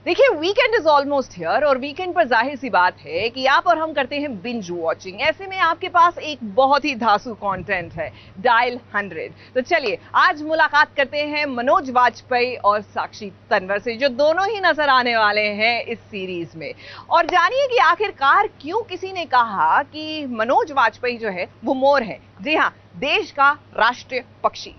देखिए, weekend is almost here और weekend पर जाहिर सी बात है कि आप और हम करते हैं बिंज वॉचिंग। ऐसे में आपके पास एक बहुत ही धांसू कंटेंट है, डायल 100। तो चलिए आज मुलाकात करते हैं मनोज वाजपेयी और साक्षी तन्वर से, जो दोनों ही नजर आने वाले हैं इस सीरीज में। और जानिए कि आखिरकार क्यों किसी ने कहा कि मनोज वाजपेयी जो है वो मोर है। जी हाँ, देश का राष्ट्रीय पक्षी।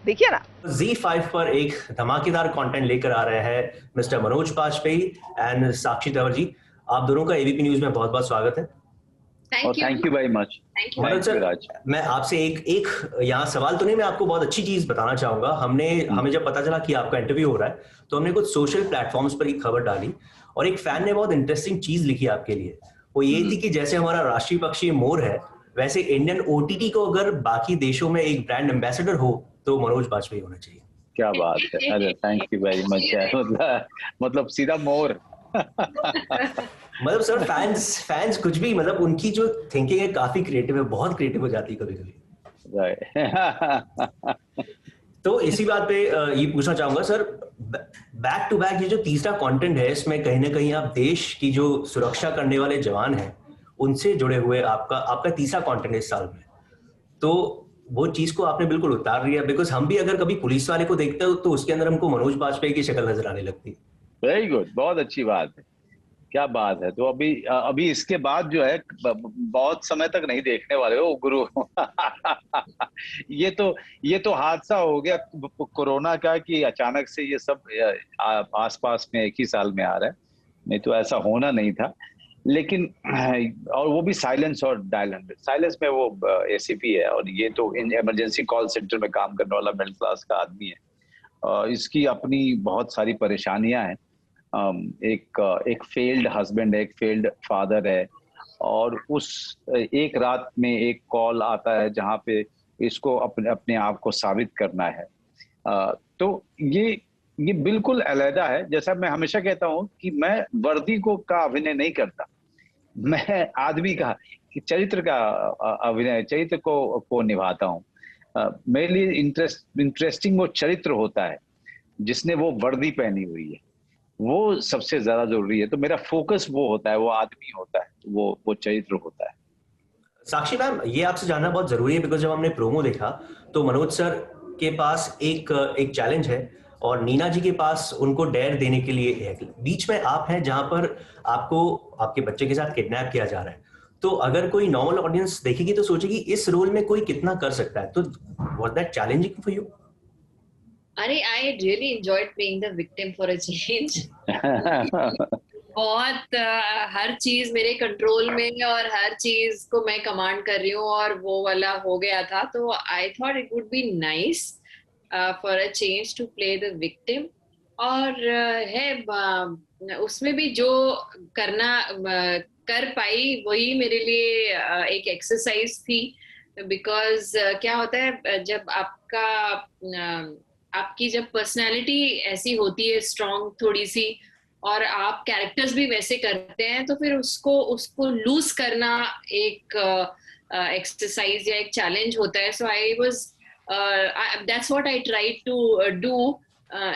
देखिए ना, Z5 पर एक धमाकेदार कंटेंट लेकर आ रहे हैं मिस्टर मनोज वाजपेयी एंड साक्षी तंवर जी। आप दोनों का एबीपी न्यूज में बहुत बहुत स्वागत है। Thank you very much. Manoj sir, मैं आपसे एक यहाँ सवाल तो नहीं, मैं आपको बहुत अच्छी चीज बताना चाहूंगा। हमें जब पता चला कि आपका इंटरव्यू हो रहा है तो हमने कुछ सोशल प्लेटफॉर्म्स पर एक खबर डाली और एक फैन ने बहुत इंटरेस्टिंग चीज लिखी आपके लिए। वो ये थी कि जैसे हमारा राष्ट्रीय पक्षी मोर है, वैसे इंडियन ओटीटी को अगर बाकी देशों में एक ब्रांड एम्बेसडर हो तो मनोज वाजपेयी होना चाहिए। क्या बात है, अरे थैंक यू वेरी मच। मतलब सीधा मोर। मतलब सर, फैंस कुछ भी, मतलब उनकी जो थिंकिंग है काफी क्रिएटिव है, बहुत क्रिएटिव हो जाती है कभी कभी। तो इसी बात पे ये पूछना चाहूंगा सर, बैक टू बैक ये जो तीसरा कंटेंट है, इसमें कहीं ना कहीं आप देश की जो सुरक्षा करने वाले जवान हैं उनसे जुड़े हुए आपका तीसरा कंटेंट है इस साल में। तो वो चीज को आपने बिल्कुल उतार लिया, बिकॉज हम भी अगर कभी पुलिस वाले को देखते हो तो उसके अंदर हमको मनोज वाजपेयी की शक्ल नजर आने लगती है। वेरी गुड, बहुत अच्छी बात है। क्या बात है। तो अभी इसके बाद जो है बहुत समय तक नहीं देखने वाले हो गुरु। ये तो हादसा हो गया कोरोना का कि अचानक से ये सब आसपास में एक ही साल में आ रहा है। नहीं तो ऐसा होना नहीं था। लेकिन और वो भी साइलेंस और डायल 100। साइलेंस में वो एसीपी है और ये तो इमरजेंसी कॉल सेंटर में काम करने वाला मिडिल क्लास का आदमी है। इसकी अपनी बहुत सारी परेशानियां हैं। एक फेल्ड हस्बैंड है, एक फेल्ड फादर है और उस एक रात में एक कॉल आता है जहां पे इसको अपने आप को साबित करना है। तो ये बिल्कुल अलग है। जैसा मैं हमेशा कहता हूं कि मैं वर्दी का अभिनय नहीं करता, मैं आदमी का चरित्र का अभिनय, चरित्र को निभाता हूं। मेरे लिए इंटरेस्टिंग वो चरित्र होता है जिसने वो वर्दी पहनी हुई है, वो सबसे ज्यादा जरूरी है। तो मेरा फोकस वो होता है, वो आदमी होता है, वो चरित्र होता है। साक्षी मैम, ये आपसे जानना बहुत जरूरी है, बिकॉज जब हमने प्रोमो देखा तो मनोज सर के पास एक चैलेंज है और नीना जी के पास उनको डेयर देने के लिए है। बीच में आप हैं जहां पर आपको आपके बच्चे के साथ किडनैप किया जा रहा है। तो अगर कोई नॉर्मल ऑडियंस देखेगी तो सोचेगी इस रोल में कोई कितना कर सकता है। तो was that challenging for you? अरे I really enjoyed playing the victim for a change. बहुत हर चीज मेरे कंट्रोल में और हर चीज को मैं कमांड कर रही हूँ और वो वाला हो गया था। तो I thought it would be nice for a change to play the victim. और उसमें भी जो करना कर पाई वही मेरे लिए एक एक्सरसाइज थी। बिकॉज क्या होता है जब आपकी जब पर्सनैलिटी ऐसी होती है स्ट्रॉन्ग थोड़ी सी और आप कैरेक्टर्स भी वैसे करते हैं तो फिर उसको लूज करना एक एक्सरसाइज या एक चैलेंज होता है। So I was that's what I tried to do.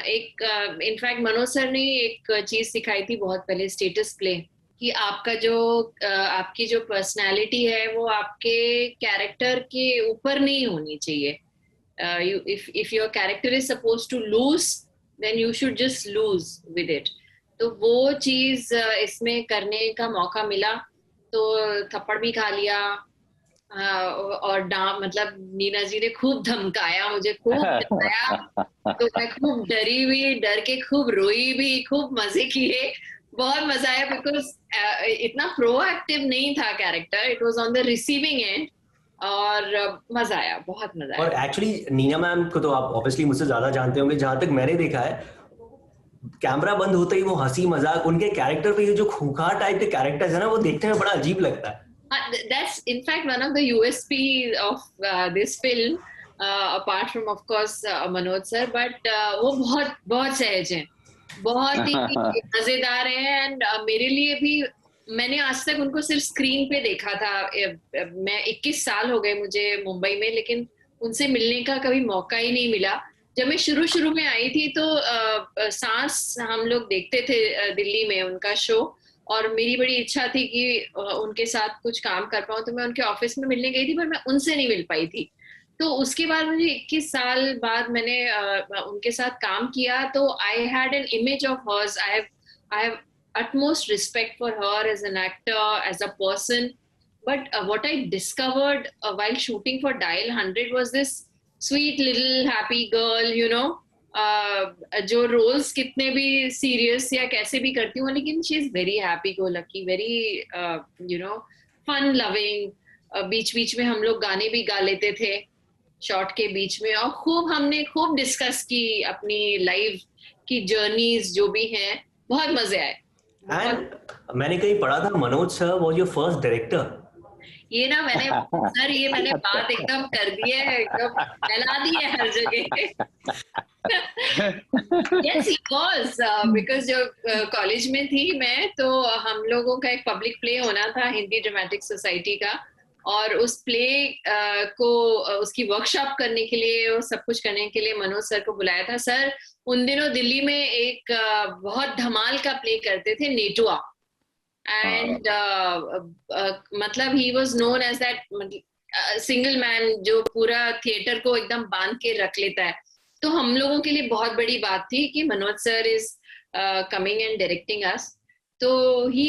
एक इनफैक्ट मनोज सर ने एक चीज सिखाई थी बहुत पहले, स्टेटस प्ले, कि आपकी जो पर्सनैलिटी है वो आपके कैरेक्टर के ऊपर नहीं होनी चाहिए। if your character is supposed to lose then you should just lose with it। तो वो चीज इसमें करने का मौका मिला तो थप्पड़ भी खा लिया और मतलब नीना जी ने खूब धमकाया, मुझे खूब डराया। तो मैं खूब डरी हुई, डर के खूब रोई भी, खूब मजे किए, बहुत मजा आया। बिकॉज इतना प्रोएक्टिव नहीं था character, it was on the receiving end और मजा आया, बहुत मजा आया। और एक्चुअली नीना मैम को तो आप ऑब्वियसली मुझसे ज्यादा जानते होंगे। जहां तक मैंने देखा है, कैमरा बंद होते ही वो हंसी मजाक, उनके कैरेक्टर पे ये जो खूंखार टाइप के कैरेक्टर्स है ना, वो देखने में बड़ा अजीब लगता है। That's in fact one of the USP of this film, apart from of course Manoj sir, but वो बहुत बहुत सहज हैं, बहुत ही मजेदार हैं। एंड मेरे लिए भी, मैंने आज तक उनको सिर्फ स्क्रीन पे देखा था। मैं 21 साल हो गए मुझे मुंबई में, लेकिन उनसे मिलने का कभी मौका ही नहीं मिला। जब मैं शुरू में आई थी तो सांस हम लोग देखते थे दिल्ली में उनका शो, और मेरी बड़ी इच्छा थी कि उनके साथ कुछ काम कर पाऊं, तो मैं उनके ऑफिस में मिलने गई थी, पर मैं उनसे नहीं मिल पाई थी। तो उसके बाद मुझे 21 साल बाद मैंने उनके साथ काम किया, तो I had an image of hers. I have utmost respect for her as an actor, as a person. But what I discovered while shooting for Dial 100 was this sweet little happy girl, you know, जो roles कितने भी serious या कैसे भी करती हूँ, लेकिन she is very happy go lucky, very you know fun loving. बीच बीच में हम लोग गाने भी गा लेते थे शॉट के बीच में, और हमने खूब डिस्कस की अपनी लाइफ की जर्नीज जो भी हैं, बहुत मजे आए। एंड मैंने कहीं पढ़ा था Manoj sir was your first director. ये ना मैंने बात एकदम कर दी है, एकदम फैला दी है हर जगह। Yes, he was, because जब कॉलेज में थी मैं, तो हम लोगों का एक पब्लिक प्ले होना था हिंदी ड्रामेटिक सोसाइटी का, और उस प्ले को उसकी वर्कशॉप करने के लिए और सब कुछ करने के लिए मनोज सर को बुलाया था। सर उन दिनों दिल्ली में एक बहुत धमाल का प्ले करते थे, नेटुआ, एंड मतलब he was known as that single man जो पूरा थिएटर को एकदम बांध के रख लेता है। तो हम लोगों के लिए बहुत बड़ी बात थी कि Manoj sir is coming and directing us. तो he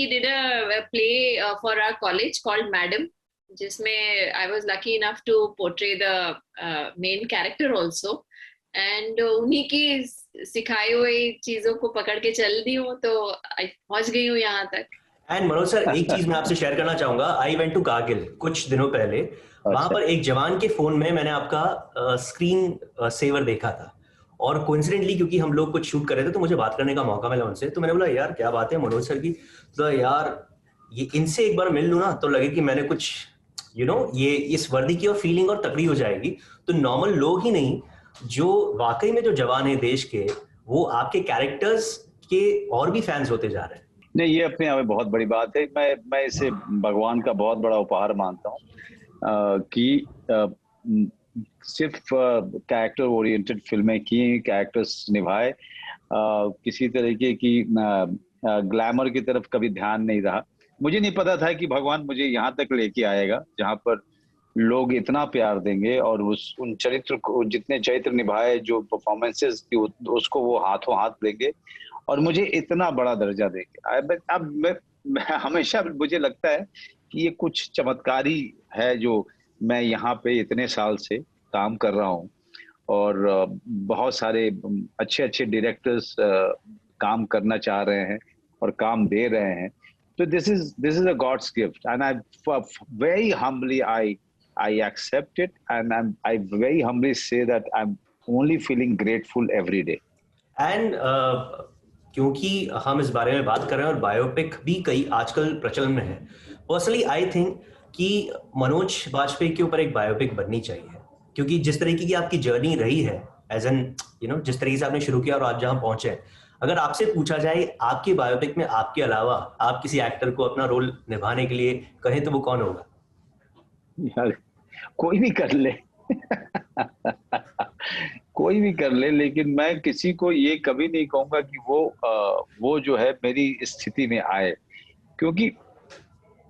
did a play for our college called Madam, जिसमें I was lucky enough to portray the main character also, and उन्हीं की सिखाई हुई चीजों को पकड़ के चल दी हूँ, तो पहुंच गई हूँ यहाँ तक। एंड मनोज सर, एक चीज मैं आपसे शेयर करना चाहूंगा। आई वेंट टू कारगिल कुछ दिनों पहले। वहां पर एक जवान के फोन में मैंने आपका स्क्रीन सेवर देखा था, और कोइंसिडेंटली क्योंकि हम लोग कुछ शूट कर रहे थे तो मुझे बात करने का मौका मिला उनसे। तो मैंने बोला यार क्या बात है मनोज सर की, तो यार ये इनसे एक बार मिल लूं ना तो लगे कि मैंने कुछ ये इस वर्दी की और फीलिंग और तकड़ी हो जाएगी। तो नॉर्मल लोग ही नहीं, जो वाकई में जो जवान है देश के, वो आपके कैरेक्टर्स के और भी फैंस होते जा रहे हैं। नहीं, ये अपने आप में बहुत बड़ी बात है। मैं इसे भगवान का बहुत बड़ा उपहार मानता हूँ कि सिर्फ कैरेक्टर ओरिएंटेड फिल्में की, कैरेक्टर्स निभाए, किसी तरीके की ग्लैमर की तरफ कभी ध्यान नहीं रहा। मुझे नहीं पता था कि भगवान मुझे यहाँ तक लेके आएगा जहाँ पर लोग इतना प्यार देंगे और उन चरित्र को, जितने चरित्र निभाए, जो परफॉर्मेंसेस की, उसको वो हाथों हाथ देंगे और मुझे इतना बड़ा दर्जा देंगे। अब मैं हमेशा मुझे लगता है कि ये कुछ चमत्कारी है जो मैं यहाँ पे इतने साल से काम कर रहा हूँ, और बहुत सारे अच्छे अच्छे डायरेक्टर्स काम करना चाह रहे हैं और काम दे रहे हैं। तो this is a god's gift, and I very humbly I accept it, and I very humbly say that I'm only feeling grateful every day. And क्योंकि हम इस बारे में बात कर रहे हैं और बायोपिक भी कई आजकल प्रचलन में है, पर्सनली आई थिंक कि मनोज बाजपेयी के ऊपर एक बायोपिक बननी चाहिए, क्योंकि जिस तरीके की आपकी जर्नी रही है एज एन जिस तरीके से आपने शुरू किया और आज जहां पहुंचे, अगर आपसे पूछा जाए आपकी बायोपिक में आपके अलावा आप किसी एक्टर को अपना रोल निभाने के लिए कहें तो वो कौन होगा? यार कोई भी कर ले कोई भी कर ले, लेकिन मैं किसी को ये कभी नहीं कहूंगा कि वो जो है मेरी स्थिति में आए, क्योंकि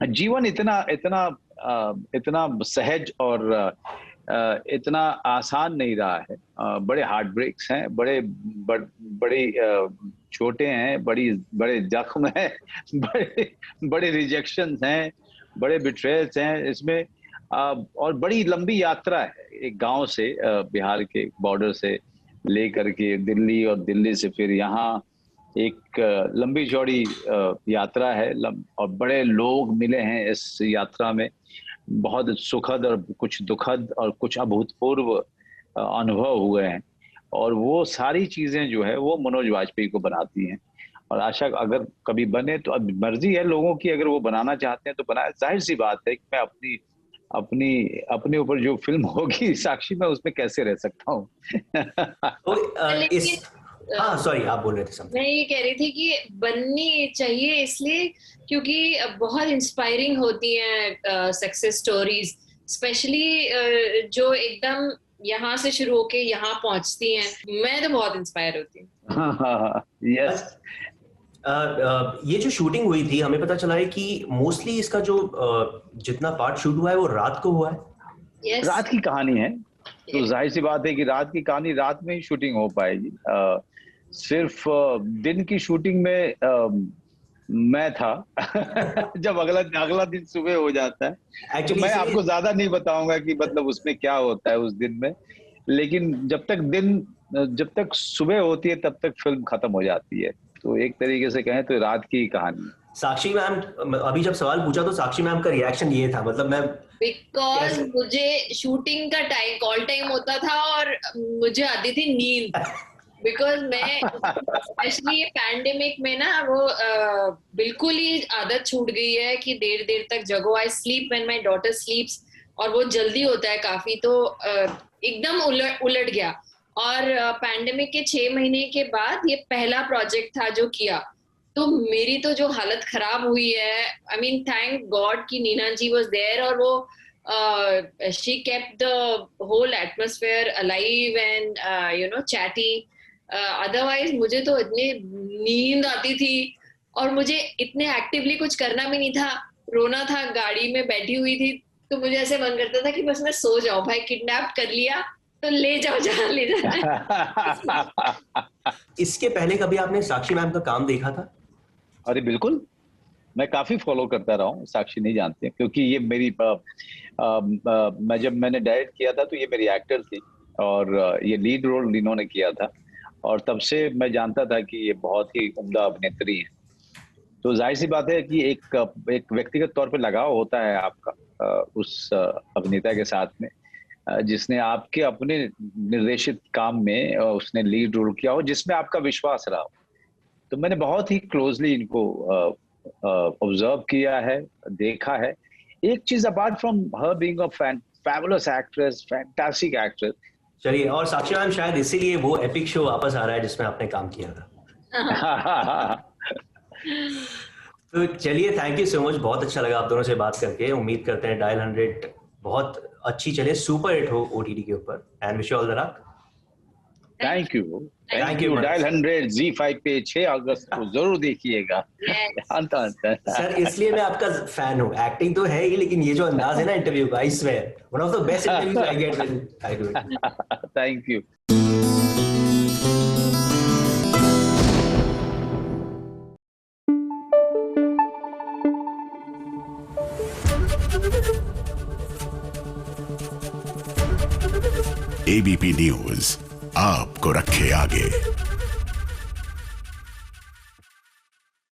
जीवन इतना सहज और इतना आसान नहीं रहा है। बड़े हार्ट ब्रेक्स हैं, बड़े छोटे हैं, बड़े जख्म हैं, बड़े रिजेक्शंस हैं, बड़े बिट्रेयल्स हैं इसमें, और बड़ी लंबी यात्रा है। एक गांव से, बिहार के बॉर्डर से लेकर के दिल्ली, और दिल्ली से फिर यहाँ, एक लंबी चौड़ी यात्रा है, और बड़े लोग मिले हैं इस यात्रा में। बहुत सुखद और कुछ दुखद और कुछ अभूतपूर्व अनुभव हुए हैं, और वो सारी चीजें जो है वो मनोज वाजपेयी को बनाती हैं। और आशा अगर कभी बने तो, अब मर्जी है लोगों की, अगर वो बनाना चाहते हैं तो बनाए। जाहिर सी बात है कि मैं अपने ऊपर जो फिल्म होगी साक्षी, मैं उसमें कैसे रह सकता हूँ। सॉरी, आप बोल रहे थे समथिंग। मैं ये कह रही थी कि बननी चाहिए इसलिए क्योंकि बहुत इंस्पायरिंग होती हैं सक्सेस स्टोरीज, स्पेशली जो एकदम यहाँ से शुरू होके यहाँ पहुंचती हैं, मैं तो बहुत इंस्पायर होती हूँ। यस। ये जो शूटिंग हुई थी, हमें पता चला है कि मोस्टली इसका जो जितना पार्ट शूट हुआ है वो रात को हुआ है। Yes. रात की कहानी है, तो जाहिर सी बात है कि रात की कहानी रात में ही शूटिंग हो पाएगी। सिर्फ दिन की शूटिंग में मैं था जब अगला दिन सुबह हो जाता है। तो मैं आपको ज्यादा नहीं बताऊंगा कि मतलब उसमें क्या होता है उस दिन में, लेकिन जब तक सुबह होती है तब तक फिल्म खत्म हो जाती है। तो एक तरीके से कहें तो रात की कहानी। साक्षी मैम, अभी जब सवाल पूछा तो साक्षी मैम का रिएक्शन ये था, मतलब मैं बिकॉज मुझे शूटिंग का कॉल टाइम होता था और मुझे आती थी नींद, बिकॉज मैं स्पेशली ये पैंडेमिक में ना वो बिल्कुल ही आदत छूट गई है कि देर तक जगो। I sleep when my daughter स्लीप्स, और वो जल्दी होता है काफी, तो एकदम उलट गया। और पैंडेमिक के 6 महीने के बाद ये पहला प्रोजेक्ट था जो किया, तो मेरी तो जो हालत खराब हुई है, आई मीन थैंक गॉड कि नीना जी वाज देयर, और वो she kept the whole atmosphere alive and you know chatty. Otherwise मुझे तो इतनी नींद आती थी और मुझे इतने एक्टिवली कुछ करना भी नहीं था, रोना था, गाड़ी में बैठी हुई थी, तो मुझे ऐसे मन करता था कि बस मैं सो जाऊं। भाई किडनैप कर लिया तो ले जाओ जहां ले जाना। इसके पहले कभी आपने साक्षी मैम का काम देखा था? अरे बिल्कुल, मैं काफी फॉलो करता रहा हूँ। साक्षी नहीं जानते क्योंकि ये मेरी मैंने डायरेक्ट किया था तो ये मेरी एक्टर थी और ये लीड रोल इन्होंने किया था, और तब से मैं जानता था कि ये बहुत ही उम्दा अभिनेत्री है। तो जाहिर सी बात है कि एक व्यक्तिगत तौर पे लगाव होता है आपका उस अभिनेता के साथ में जिसने आपके अपने निर्देशित काम में उसने लीड रोल किया हो, जिसमें आपका विश्वास रहा हो। तो मैंने बहुत ही क्लोजली इनको ऑब्जर्व किया है, देखा है। एक चीज apart from her being a fabulous actress, fantastic actress. चलिए, और साक्षी मैम शायद इसीलिए वो एपिक शो वापस आ रहा है जिसमें आपने काम किया था। तो चलिए, थैंक यू सो मच, बहुत अच्छा लगा आप दोनों से बात करके। उम्मीद करते हैं डायल 100 बहुत अच्छी चले, सुपर हिट हो ओटीटी के ऊपर, and wish you all the luck. Thank you. Dial 100 ZEE5 पे 6 अगस्त को जरूर देखिएगा। सर, इसलिए मैं आपका फैन हूँ। एक्टिंग तो है ही, लेकिन ये जो अंदाज है ना इंटरव्यू का, I swear one of the best interviews I get when I do it. Thank you. ABP news आपको रखे आगे।